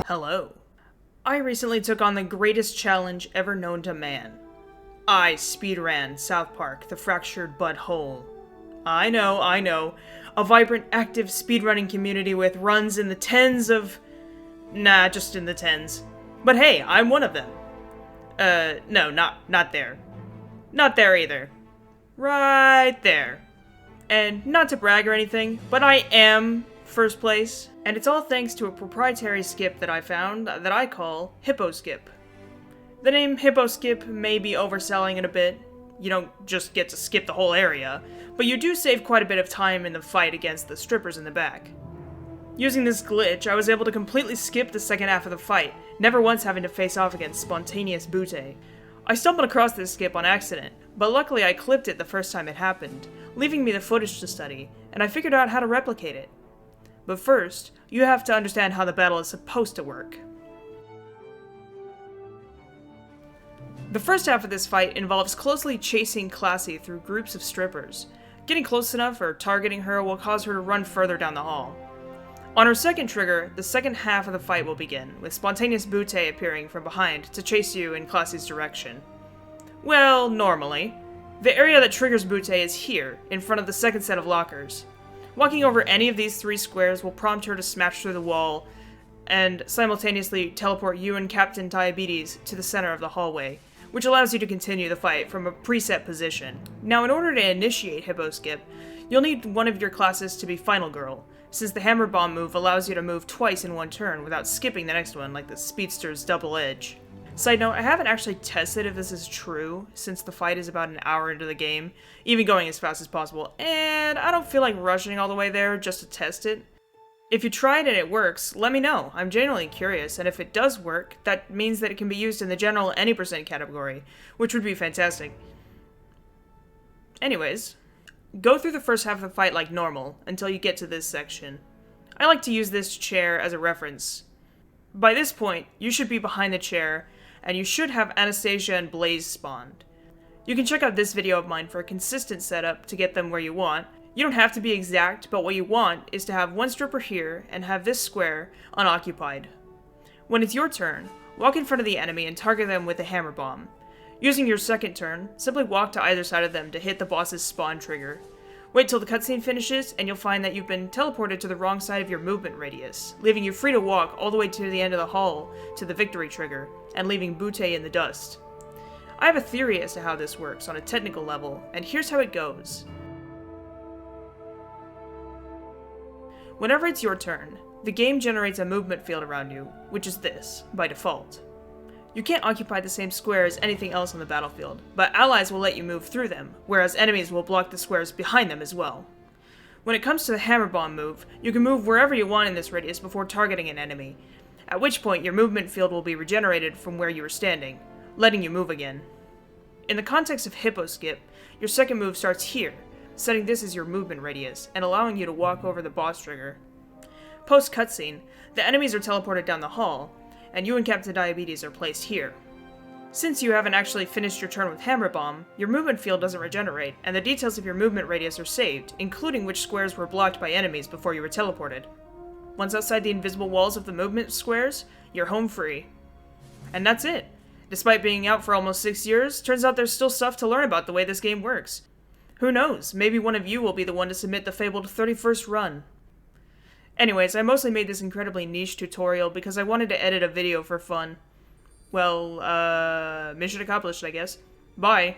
Hello. I recently took on the greatest challenge ever known to man. I speedran South Park, the fractured but whole. I know. A vibrant, active speedrunning community with runs in the tens of... Nah, just in the tens. But hey, I'm one of them. No, not there. Not there either. Right there. And not to brag or anything, but I am first place, and it's all thanks to a proprietary skip that I found that I call Hippo Skip. The name Hippo Skip may be overselling it a bit. You don't just get to skip the whole area, but you do save quite a bit of time in the fight against the strippers in the back. Using this glitch, I was able to completely skip the second half of the fight, never once having to face off against spontaneous Butte. I stumbled across this skip on accident, but luckily I clipped it the first time it happened, leaving me the footage to study, and I figured out how to replicate it. But first, you have to understand how the battle is supposed to work. The first half of this fight involves closely chasing Classy through groups of strippers. Getting close enough or targeting her will cause her to run further down the hall. On her second trigger, the second half of the fight will begin, with spontaneous Butte appearing from behind to chase you in Classy's direction. Well, normally. The area that triggers Butte is here, in front of the second set of lockers. Walking over any of these 3 squares will prompt her to smash through the wall, and simultaneously teleport you and Captain Diabetes to the center of the hallway, which allows you to continue the fight from a preset position. Now, in order to initiate Hippo Skip, you'll need one of your classes to be Final Girl, since the Hammer Bomb move allows you to move twice in one turn without skipping the next one like the Speedster's Double Edge. Side note, I haven't actually tested if this is true, since the fight is about an hour into the game, even going as fast as possible, and I don't feel like rushing all the way there just to test it. If you try it and it works, let me know. I'm genuinely curious, and if it does work, that means that it can be used in the general any percent category, which would be fantastic. Anyways, go through the first half of the fight like normal, until you get to this section. I like to use this chair as a reference. By this point, you should be behind the chair, and you should have Anastasia and Blaze spawned. You can check out this video of mine for a consistent setup to get them where you want. You don't have to be exact, but what you want is to have one stripper here and have this square unoccupied. When it's your turn, walk in front of the enemy and target them with a hammer bomb. Using your second turn, simply walk to either side of them to hit the boss's spawn trigger. Wait till the cutscene finishes, and you'll find that you've been teleported to the wrong side of your movement radius, leaving you free to walk all the way to the end of the hall to the victory trigger, and leaving Butte in the dust. I have a theory as to how this works on a technical level, and here's how it goes. Whenever it's your turn, the game generates a movement field around you, which is this, by default. You can't occupy the same square as anything else on the battlefield, but allies will let you move through them, whereas enemies will block the squares behind them as well. When it comes to the hammer bomb move, you can move wherever you want in this radius before targeting an enemy, at which point your movement field will be regenerated from where you were standing, letting you move again. In the context of Hippo Skip, your second move starts here, setting this as your movement radius, and allowing you to walk over the boss trigger. Post cutscene, the enemies are teleported down the hall, and you and Captain Diabetes are placed here. Since you haven't actually finished your turn with Hammer Bomb, your movement field doesn't regenerate, and the details of your movement radius are saved, including which squares were blocked by enemies before you were teleported. Once outside the invisible walls of the movement squares, you're home free. And that's it. Despite being out for almost 6 years, turns out there's still stuff to learn about the way this game works. Who knows, maybe one of you will be the one to submit the fabled 31st run. Anyways, I mostly made this incredibly niche tutorial because I wanted to edit a video for fun. Well, mission accomplished, I guess. Bye.